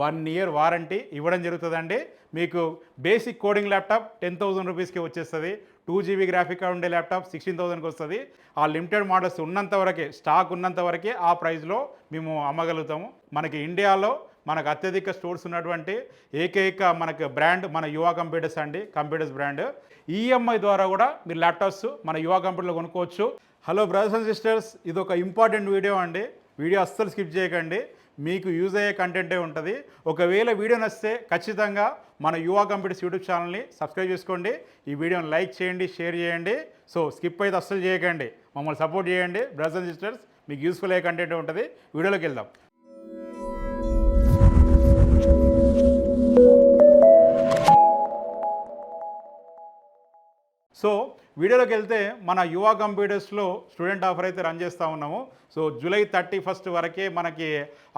1 year warranty ఇవ్వడం జరుగుతుందండి. మీకు బేసిక్ కోడింగ్ ల్యాప్టాప్ 10,000 రూపీస్కి వచ్చేస్తుంది. 2 GB గ్రాఫిక్ కార్డ్ ఉండే ల్యాప్టాప్ 16,000కి వస్తుంది. ఆ లిమిటెడ్ మోడల్స్ ఉన్నంత వరకే, స్టాక్ ఉన్నంత వరకే ఆ ప్రైస్లో మేము అమ్మగలుగుతాము. మనకి ఇండియాలో మనకు అత్యధిక స్టోర్స్ ఉన్నటువంటి ఏకైక మనకు బ్రాండ్ మన యువ కంప్యూటర్స్ అండి, కంప్యూటర్స్ బ్రాండ్. ఈఎంఐ ద్వారా కూడా మీరు ల్యాప్టాప్స్ మన యువ కంప్యూటర్లో కొనుక్కోవచ్చు. హలో బ్రదర్స్ అండ్ సిస్టర్స్, ఇది ఒక ఇంపార్టెంట్ వీడియో అండి. వీడియో అస్సలు స్కిప్ చేయకండి, మీకు యూజ్ అయ్యే కంటెంటే ఉంటుంది. ఒకవేళ వీడియో నచ్చితే ఖచ్చితంగా మన యువ కంప్యూటర్స్ యూట్యూబ్ ఛానల్ని సబ్స్క్రైబ్ చేసుకోండి. ఈ వీడియోని లైక్ చేయండి, షేర్ చేయండి. సో స్కిప్ అయితే అస్సలు చేయకండి, మమ్మల్ని సపోర్ట్ చేయండి బ్రదర్స్ అండ్ సిస్టర్స్. మీకు యూస్ఫుల్ అయ్యే కంటెంట్ ఉంటుంది. వీడియోలోకి వెళ్దాం. సో వీడియోలోకి వెళ్తే మన యువ కంప్యూటర్స్లో స్టూడెంట్ ఆఫర్ అయితే రన్ చేస్తూ ఉన్నాము. సో జూలై 31 వరకే మనకి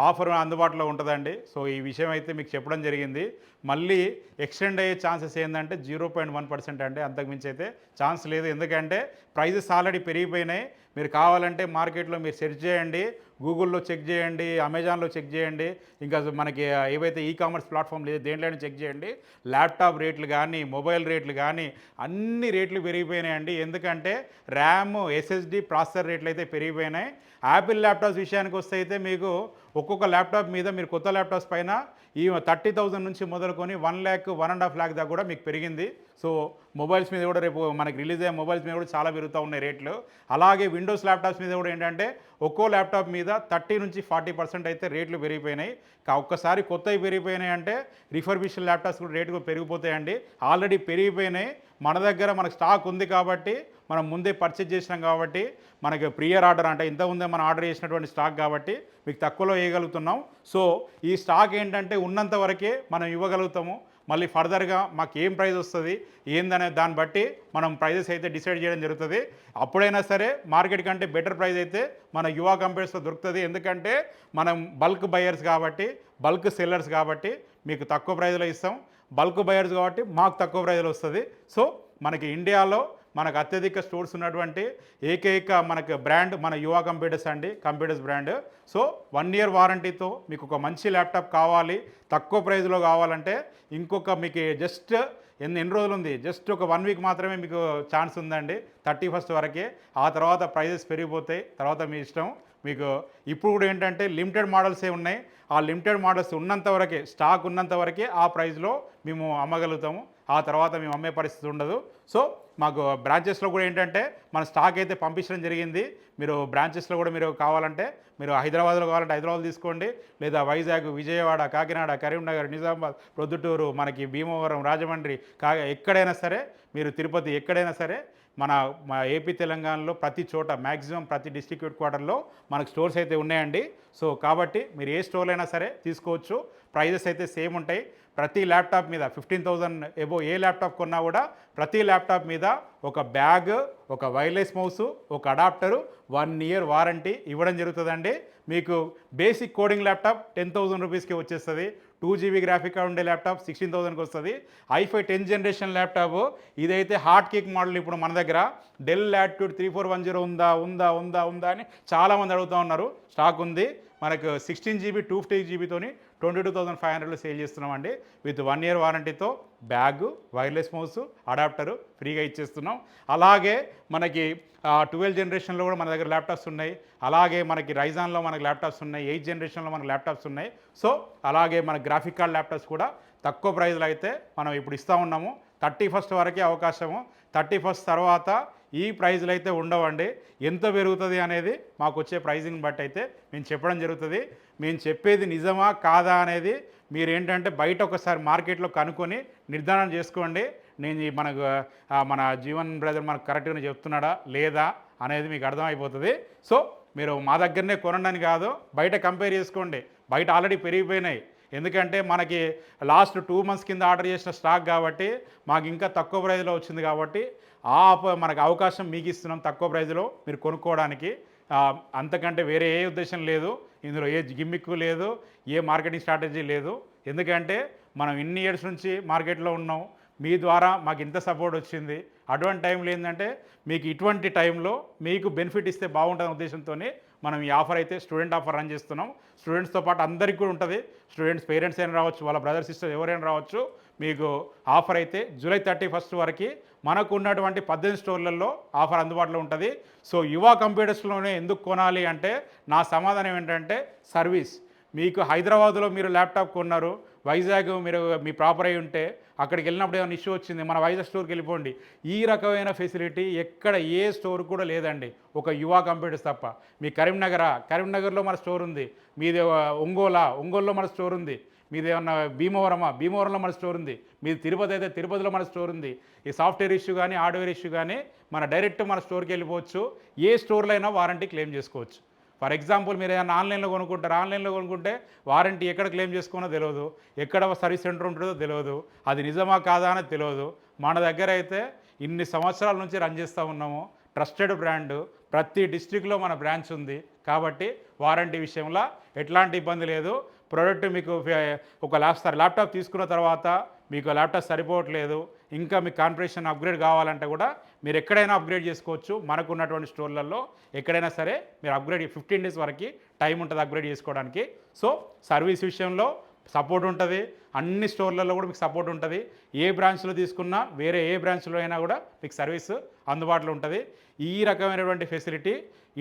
ఆఫర్ అందుబాటులో ఉంటుందండి. సో ఈ విషయం అయితే మీకు చెప్పడం జరిగింది. మళ్ళీ ఎక్స్టెండ్ అయ్యే ఛాన్సెస్ ఏంటంటే 0.1% అండి, అంతకుమించి అయితే ఛాన్స్ లేదు. ఎందుకంటే ప్రైజెస్ ఆల్రెడీ పెరిగిపోయినాయి. మీరు కావాలంటే మార్కెట్లో మీరు సెర్చ్ చేయండి, గూగుల్లో చెక్ చేయండి, అమెజాన్లో చెక్ చేయండి, ఇంకా మనకి ఏవైతే ఈకామర్స్ ప్లాట్ఫామ్ లేదు దేంట్లోనే చెక్ చేయండి. ల్యాప్టాప్ రేట్లు కానీ, మొబైల్ రేట్లు కానీ అన్ని రేట్లు పెరిగిపోయినాయండి. ఎందుకంటే ర్యామ్, ఎస్ఎస్డి, ప్రాసెసర్ రేట్లు అయితే పెరిగిపోయినాయి. యాపిల్ ల్యాప్టాప్స్ విషయానికి వస్తే అయితే మీకు ఒక్కొక్క ల్యాప్టాప్ మీద మీరు కొత్త ల్యాప్టాప్స్ పైన ఈ 30,000 నుంచి మొదలుకొని 1 lakh, 1.5 lakh దాకా కూడా మీకు పెరిగింది. సో మొబైల్స్ మీద కూడా రేపు మనకి రిలీజ్ అయ్యే మొబైల్స్ మీద కూడా చాలా పెరుగుతూ ఉన్నాయి రేట్లు. అలాగే విండోస్ ల్యాప్టాప్స్ మీద కూడా ఏంటంటే ఒక్కో ల్యాప్టాప్ మీద 30 నుంచి 40% అయితే రేట్లు పెరిగిపోయినాయి. ఒక్కసారి కొత్తవి పెరిగిపోయినాయి అంటే రిఫర్బిష్డ్ ల్యాప్టాప్స్ కూడా రేట్లు పెరిగిపోతాయండి. ఆల్రెడీ పెరిగిపోయినాయి. మన దగ్గర మనకు స్టాక్ ఉంది కాబట్టి మనం ముందే పర్చేజ్ చేసినాం కాబట్టి మనకి ప్రియర్ ఆర్డర్ అంటే ఇంతకుముందే మనం ఆర్డర్ చేసినటువంటి స్టాక్ కాబట్టి మీకు తక్కువలో వేయగలుగుతున్నాం. సో ఈ స్టాక్ ఏంటంటే ఉన్నంత వరకే మనం ఇవ్వగలుగుతాము. మళ్ళీ ఫర్దర్గా మాకు ఏం ప్రైస్ వస్తుంది ఏందనే దాన్ని బట్టి మనం ప్రైజెస్ అయితే డిసైడ్ చేయడం జరుగుతుంది. అప్పుడైనా సరే మార్కెట్ కంటే బెటర్ ప్రైస్ అయితే మన యువ కంపెనీస్లో దొరుకుతుంది. ఎందుకంటే మనం బల్క్ బయర్స్ కాబట్టి, బల్క్ సెల్లర్స్ కాబట్టి మీకు తక్కువ ప్రైస్లో ఇస్తాం. బల్క్ బయర్స్ కాబట్టి మాకు తక్కువ ప్రైస్లో వస్తుంది. సో మనకి ఇండియాలో మనకు అత్యధిక స్టోర్స్ ఉన్నటువంటి ఏకైక మనకు బ్రాండ్ మన యువ కంప్యూటర్స్ అండి, కంప్యూటర్స్ బ్రాండ్. సో 1 year వారంటీతో మీకు ఒక మంచి ల్యాప్టాప్ కావాలి, తక్కువ ప్రైస్లో కావాలంటే ఇంకొక మీకు జస్ట్ ఎన్ని రోజులు ఉంది, జస్ట్ ఒక 1 week మాత్రమే మీకు ఛాన్స్ ఉందండి, 31 వరకే. ఆ తర్వాత ప్రైజెస్ పెరిగిపోతాయి, తర్వాత మీ ఇష్టం. మీకు ఇప్పుడు కూడా ఏంటంటే లిమిటెడ్ మోడల్సే ఉన్నాయి. ఆ లిమిటెడ్ మోడల్స్ ఉన్నంత వరకే, స్టాక్ ఉన్నంత వరకే ఆ ప్రైస్లో మేము అమ్మగలుగుతాము. ఆ తర్వాత మేము అమ్మే పరిస్థితి ఉండదు. సో మాకు బ్రాంచెస్లో కూడా ఏంటంటే మన స్టాక్ అయితే పంపించడం జరిగింది. మీరు బ్రాంచెస్లో కూడా మీరు కావాలంటే మీరు హైదరాబాద్లో కావాలంటే హైదరాబాద్ తీసుకోండి, లేదా వైజాగ్, విజయవాడ, కాకినాడ, కరీంనగర్, నిజామాబాద్, ప్రొద్దుటూరు, మనకి భీమవరం, రాజమండ్రి, ఎక్కడైనా సరే మీరు తిరుపతి, ఎక్కడైనా సరే మా ఏపీ తెలంగాణలో ప్రతి చోట మ్యాక్సిమం ప్రతి డిస్ట్రిక్ట్ హెడ్ క్వార్టర్లో మనకు స్టోర్స్ అయితే ఉన్నాయండి. సో కాబట్టి మీరు ఏ స్టోర్లో అయినా సరే తీసుకోవచ్చు. ప్రైజెస్ అయితే సేమ్ ఉంటాయి. ప్రతి ల్యాప్టాప్ మీద 15,000 ఎబో ఏ ల్యాప్టాప్ కొన్నా కూడా ప్రతి ల్యాప్టాప్ మీద ఒక బ్యాగ్, ఒక వైర్లెస్ మౌసు, ఒక అడాప్టరు, 1 year వారంటీ ఇవ్వడం జరుగుతుందండి. మీకు బేసిక్ కోడింగ్ ల్యాప్టాప్ 10,000 రూపీస్కి వచ్చేస్తుంది. 2 GB గ్రాఫిక్ కార్డ్ ఉండే ల్యాప్టాప్ 16,000కి వస్తుంది. i5 10th generation ల్యాప్టాప్ ఇదైతే హాట్ కేక్ మోడల్. ఇప్పుడు మన దగ్గర డెల్ లాటిట్యూడ్ 3410 ఉందా ఉందా ఉందా ఉందా అని చాలామంది అడుగుతూ ఉన్నారు. స్టాక్ ఉంది. మనకు 16 GB 250 GBతోని 22,500లో సేల్ చేస్తున్నామండి. విత్ 1 year వారంటీతో బ్యాగు, వైర్లెస్ మౌసు, అడాప్టరు ఫ్రీగా ఇచ్చేస్తున్నాం. అలాగే మనకి 12th generation కూడా మన దగ్గర ల్యాప్టాప్స్ ఉన్నాయి. అలాగే మనకి రైజాన్లో మనకి ల్యాప్టాప్స్ ఉన్నాయి. 8th generation మనకి ల్యాప్టాప్స్ ఉన్నాయి. సో అలాగే మన గ్రాఫిక్ కార్డ్ ల్యాప్టాప్స్ కూడా తక్కువ ప్రైస్లో అయితే మనం ఇప్పుడు ఇస్తూ ఉన్నాము. 31 వరకే అవకాశము. 31 తర్వాత ఈ ప్రైజ్లు అయితే ఉండవండి. ఎంత పెరుగుతుంది అనేది మాకు వచ్చే ప్రైజింగ్ బట్టి అయితే మేము చెప్పడం జరుగుతుంది. మేము చెప్పేది నిజమా కాదా అనేది మీరు ఏంటంటే బయట ఒకసారి మార్కెట్లో కనుక్కొని నిర్ధారణ చేసుకోండి. నేను మన జీవన్ బ్రదర్ మనకు కరెక్ట్గా చెప్తున్నాడా లేదా అనేది మీకు అర్థమైపోతుంది. సో మీరు మా దగ్గరనే కొనండి కాదు, బయట కంపేర్ చేసుకోండి. బయట ఆల్రెడీ పెరిగిపోయినాయి. ఎందుకంటే మనకి లాస్ట్ 2 months కింద ఆర్డర్ చేసిన స్టాక్ కాబట్టి మాకు ఇంకా తక్కువ ప్రైస్లో వచ్చింది కాబట్టి మనకు అవకాశం మీకు ఇస్తున్నాం తక్కువ ప్రైస్లో మీరు కొనుక్కోవడానికి. అంతకంటే వేరే ఏ ఉద్దేశం లేదు, ఇందులో ఏ గిమ్మిక్ లేదు, ఏ మార్కెటింగ్ స్ట్రాటజీ లేదు. ఎందుకంటే మనం ఇన్ని ఇయర్స్ నుంచి మార్కెట్లో ఉన్నాం, మీ ద్వారా మాకు ఇంత సపోర్ట్ వచ్చింది. అటువంటి టైంలో ఏంటంటే మీకు ఇటువంటి టైంలో మీకు బెనిఫిట్ ఇస్తే బాగుంటుందనే ఉద్దేశంతోనే మనం ఈ ఆఫర్ అయితే స్టూడెంట్ ఆఫర్ రన్ చేస్తున్నాం. స్టూడెంట్స్తో పాటు అందరికీ కూడా ఉంటుంది. స్టూడెంట్స్ పేరెంట్స్ అయినా రావచ్చు, వాళ్ళ బ్రదర్ సిస్టర్ ఎవరైనా రావచ్చు. మీకు ఆఫర్ అయితే జూలై 31 వరకు మనకు ఉన్నటువంటి 18 స్టోర్లలో ఆఫర్ అందుబాటులో ఉంటుంది. సో యువ కంప్యూటర్స్లోనే ఎందుకు కొనాలి అంటే నా సమాధానం ఏంటంటే సర్వీస్. మీకు హైదరాబాద్లో మీరు ల్యాప్టాప్ కొన్నారు, వైజాగ్ మీరు మీ ప్రాపర్ అయి ఉంటే అక్కడికి వెళ్ళినప్పుడు ఏమైనా ఇష్యూ వచ్చింది, మన వైజాగ్ స్టోర్కి వెళ్ళిపోండి. ఈ రకమైన ఫెసిలిటీ ఎక్కడ ఏ స్టోర్ కూడా లేదండి, ఒక యువ కంప్యూటర్స్ తప్ప. మీ కరీంనగర్లో మన స్టోర్ ఉంది, మీది ఒంగోలులో మన స్టోర్ ఉంది, మీది ఏమన్నా భీమవరంలో మన స్టోర్ ఉంది, మీది తిరుపతి అయితే తిరుపతిలో మన స్టోర్ ఉంది. ఈ సాఫ్ట్వేర్ ఇష్యూ కానీ హార్డ్వేర్ ఇష్యూ కానీ మన డైరెక్ట్ మన స్టోర్కి వెళ్ళిపోవచ్చు. ఏ స్టోర్లో అయినా వారంటీ క్లెయిమ్ చేసుకోవచ్చు. ఫర్ ఎగ్జాంపుల్ మీరు ఏమైనా ఆన్లైన్లో కొనుక్కుంటే వారంటీ ఎక్కడ క్లెయిమ్ చేసుకోనో తెలియదు, ఎక్కడ సర్వీస్ సెంటర్ ఉంటుందో తెలియదు, అది నిజమా కాదా అనేది తెలియదు. మన దగ్గర అయితే ఇన్ని సంవత్సరాల నుంచి రన్ చేస్తూ ఉన్నాము, ట్రస్టెడ్ బ్రాండ్, ప్రతి డిస్ట్రిక్ట్లో మన బ్రాంచ్ ఉంది. కాబట్టి వారంటీ విషయంలో ఎట్లాంటి ఇబ్బంది లేదు. ప్రోడక్ట్ మీకు ఒక ల్యాప్టాప్ తీసుకున్న తర్వాత మీకు ల్యాప్టాప్ సరిపోవట్లేదు, ఇంకా మీకు కాన్ఫిగరేషన్ అప్గ్రేడ్ కావాలంటే కూడా మీరు ఎక్కడైనా అప్గ్రేడ్ చేసుకోవచ్చు. మనకు ఉన్నటువంటి స్టోర్లలో ఎక్కడైనా సరే మీరు అప్గ్రేడ్ 15 డేస్ వరకు టైం ఉంటుంది అప్గ్రేడ్ చేసుకోవడానికి. సో సర్వీస్ విషయంలో సపోర్ట్ ఉంటుంది, అన్ని స్టోర్లలో కూడా మీకు సపోర్ట్ ఉంటుంది. ఏ బ్రాంచ్లో తీసుకున్నా వేరే ఏ బ్రాంచ్లో అయినా కూడా మీకు సర్వీస్ అందుబాటులో ఉంటుంది. ఈ రకమైనటువంటి ఫెసిలిటీ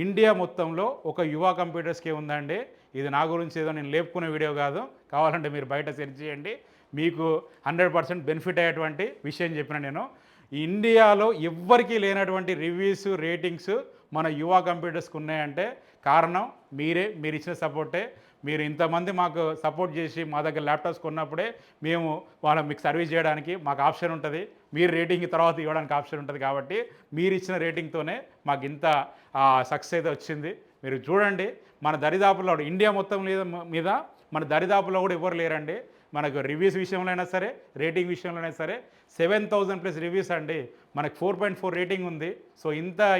ఇండియా మొత్తంలో ఒక యువ కంప్యూటర్స్కే ఉందండి. ఇది నా గురించి ఏదో నేను లేపుకునే వీడియో కాదు, కావాలంటే మీరు బయట సెర్చ్ చేయండి, మీకు 100% బెనిఫిట్ అయ్యేటువంటి విషయం చెప్పిన నేను. ఇండియాలో ఎవ్వరికీ లేనటువంటి రివ్యూస్ రేటింగ్స్ మన యువ కంప్యూటర్స్కి ఉన్నాయంటే కారణం మీరు ఇచ్చిన సపోర్టే. మీరు ఇంతమంది మాకు సపోర్ట్ చేసి మా దగ్గర ల్యాప్టాప్స్ కొన్నప్పుడే మేము మీకు సర్వీస్ చేయడానికి మాకు ఆప్షన్ ఉంటుంది, మీరు రేటింగ్ తర్వాత ఇవ్వడానికి ఆప్షన్ ఉంటుంది. కాబట్టి మీరు ఇచ్చిన రేటింగ్తోనే మాకు ఇంత సక్సెస్ అయితే వచ్చింది. మీరు చూడండి, మన దరిదాపుల్లో ఇండియా మొత్తం మీద మన దరిదాపుల్లో కూడా ఎవరు లేరండి. మనకు రివ్యూస్ విషయంలో అయినా సరే, రేటింగ్ విషయంలో అయినా సరే 7,000+ రివ్యూస్ అండి. మనకు 4.4 రేటింగ్ ఉంది. సో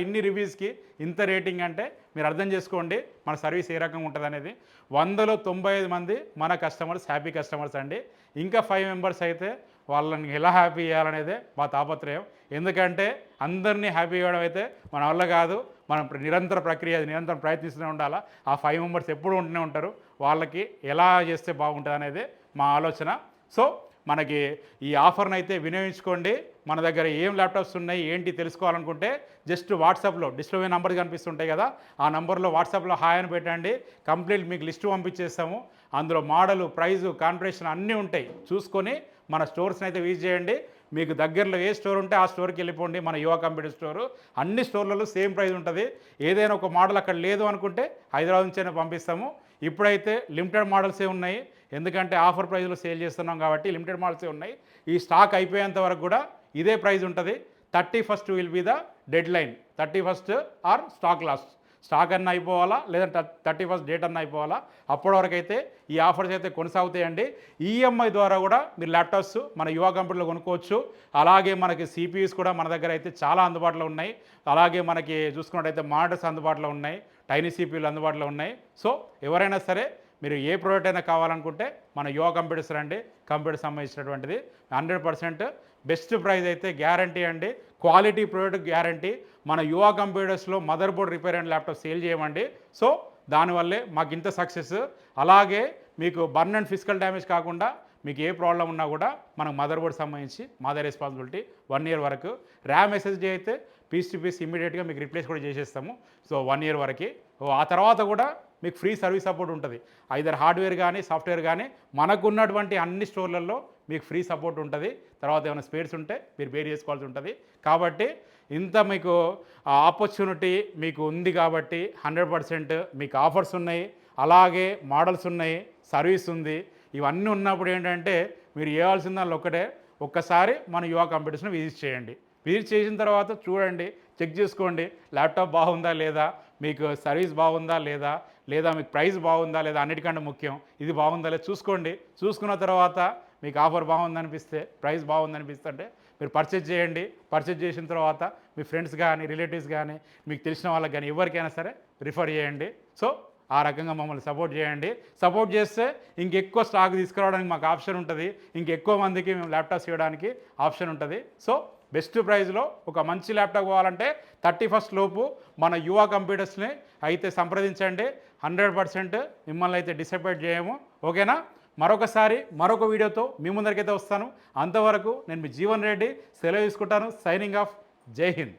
ఇన్ని రివ్యూస్కి ఇంత రేటింగ్ అంటే మీరు అర్థం చేసుకోండి మన సర్వీస్ ఏ రకంగా ఉంటుంది అనేది. 100లో 95 మంది మన కస్టమర్స్ హ్యాపీ కస్టమర్స్ అండి. ఇంకా 5 మెంబర్స్ అయితే వాళ్ళని ఎలా హ్యాపీ చేయాలనేదే మా తాపత్రయం. ఎందుకంటే అందరినీ హ్యాపీ చేయడం అయితే మన వల్ల కాదు, మనం నిరంతరం ప్రయత్నిస్తూనే ఉండాలా. ఆ 5 మెంబర్స్ ఎప్పుడు ఉంటూనే ఉంటారు, వాళ్ళకి ఎలా చేస్తే బాగుంటుంది అనేది మా ఆలోచన. సో మనకి ఈ ఆఫర్ని అయితే వినియోగించుకోండి. మన దగ్గర ఏం ల్యాప్టాప్స్ ఉన్నాయి ఏంటి తెలుసుకోవాలనుకుంటే జస్ట్ వాట్సాప్లో డిస్ప్లే నెంబర్ కనిపిస్తుంటాయి కదా, ఆ నెంబర్లో వాట్సాప్లో హాయ్ అని పెట్టండి. కంప్లీట్ మీకు లిస్టు పంపించేస్తాము. అందులో మోడలు, ప్రైజు, కాన్ఫిగరేషన్ అన్నీ ఉంటాయి. చూసుకొని మన స్టోర్స్ని అయితే విజిట్ చేయండి. మీకు దగ్గరలో ఏ స్టోర్ ఉంటే ఆ స్టోర్కి వెళ్ళిపోండి. మన యువ కంప్యూటర్ స్టోరు అన్ని స్టోర్లలో సేమ్ ప్రైస్ ఉంటుంది. ఏదైనా ఒక మోడల్ అక్కడ లేదు అనుకుంటే హైదరాబాద్ నుంచైనా పంపిస్తాము. ఇప్పుడైతే లిమిటెడ్ మోడల్సే ఉన్నాయి, ఎందుకంటే ఆఫర్ ప్రైస్లో సేల్ చేస్తున్నాం కాబట్టి లిమిటెడ్ మోడల్సే ఉన్నాయి. ఈ స్టాక్ అయిపోయేంత వరకు కూడా ఇదే ప్రైస్ ఉంటుంది. 31st will be the deadline. 31st or stock అన్న అయిపోవాలా, లేదంటే 31st డేట్ అన్న అయిపోవాలా. అప్పటి వరకు అయితే ఈ ఆఫర్స్ అయితే కొనసాగుతాయండి. ఈఎంఐ ద్వారా కూడా మీరు ల్యాప్టాప్స్ మన యువ కంపెనీలో కొనుక్కోవచ్చు. అలాగే మనకి సిపియూస్ కూడా మన దగ్గర అయితే చాలా అందుబాటులో ఉన్నాయి. అలాగే మనకి చూసుకున్నట్టయితే మానిటర్స్ అందుబాటులో ఉన్నాయి, టైనీ సిపియూలు అందుబాటులో ఉన్నాయి. సో ఎవరైనా సరే మీరు ఏ ప్రోడక్ట్ అయినా కావాలనుకుంటే మన యువ కంప్యూటర్స్ రండి. కంప్యూటర్ సంబంధించినటువంటిది 100% బెస్ట్ ప్రైస్ అయితే గ్యారంటీ అండి. Quality product guarantee. మన యువ కంప్యూటర్స్లో motherboard repair and laptop sale చేయమండి. సో దానివల్లే మాకు ఇంత సక్సెస్. అలాగే మీకు బర్న్ అండ్ ఫిజికల్ డ్యామేజ్ కాకుండా మీకు ఏ ప్రాబ్లం ఉన్నా కూడా మనకు మదర్ బోర్డ్ సంబంధించి మాదే రెస్పాన్సిబిలిటీ 1 year వరకు. ర్యామ్ ఎస్ఎస్డీ అయితే పీస్ టు పీస్ ఇమీడియట్గా మీకు రీప్లేస్ కూడా చేసేస్తాము. సో 1 year వరకు. ఆ తర్వాత కూడా మీకు ఫ్రీ సర్వీస్ సపోర్ట్ ఉంటుంది. ఐదర్ హార్డ్వేర్ కానీ సాఫ్ట్వేర్ కానీ మనకున్నటువంటి అన్ని స్టోర్లలో మీకు ఫ్రీ సపోర్ట్ ఉంటుంది. తర్వాత ఏమైనా స్పేర్స్ ఉంటే మీరు పే చేసుకోవాల్సి ఉంటుంది. కాబట్టి ఇంత మీకు ఆపర్చునిటీ మీకు ఉంది కాబట్టి 100% మీకు ఆఫర్స్ ఉన్నాయి, అలాగే మోడల్స్ ఉన్నాయి, సర్వీస్ ఉంది. ఇవన్నీ ఉన్నప్పుడు ఏంటంటే మీరు చేయాల్సిన దానిలో ఒక్కసారి మన యువ కంప్యూటర్స్ని విజిట్ చేయండి. విజిట్ చేసిన తర్వాత చూడండి, చెక్ చేసుకోండి ల్యాప్టాప్ బాగుందా లేదా, మీకు సర్వీస్ బాగుందా లేదా, మీకు ప్రైస్ బాగుందా లేదా, అన్నిటికంటే ముఖ్యం ఇది బాగుందా లేదా చూసుకోండి. చూసుకున్న తర్వాత మీకు ఆఫర్ బాగుందనిపిస్తే, ప్రైస్ బాగుందనిపిస్తుంటే మీరు పర్చేజ్ చేయండి. పర్చేజ్ చేసిన తర్వాత మీ ఫ్రెండ్స్ కానీ రిలేటివ్స్ కానీ మీకు తెలిసిన వాళ్ళకి కానీ ఎవరికైనా సరే రిఫర్ చేయండి. సో ఆ రకంగా మమ్మల్ని సపోర్ట్ చేయండి. సపోర్ట్ చేస్తే ఇంకెక్కువ స్టాక్ తీసుకురావడానికి మాకు ఆప్షన్ ఉంటుంది, ఇంకెక్కువ మందికి మేము ల్యాప్టాప్స్ ఇవ్వడానికి ఆప్షన్ ఉంటుంది. సో బెస్ట్ ప్రైస్లో ఒక మంచి ల్యాప్టాప్ కావాలంటే 31st లోపు మన యువ కంప్యూటర్స్ని అయితే సంప్రదించండి. 100% మిమ్మల్ని అయితే డిసప్పాయింట్ చేయము. ఓకేనా? మరొకసారి మరొక వీడియోతో మీ ముందరికైతే వస్తాను. అంతవరకు నేను మీ జీవన్ రెడ్డి సెలవు తీసుకుంటాను. Signing off. జై హింద్.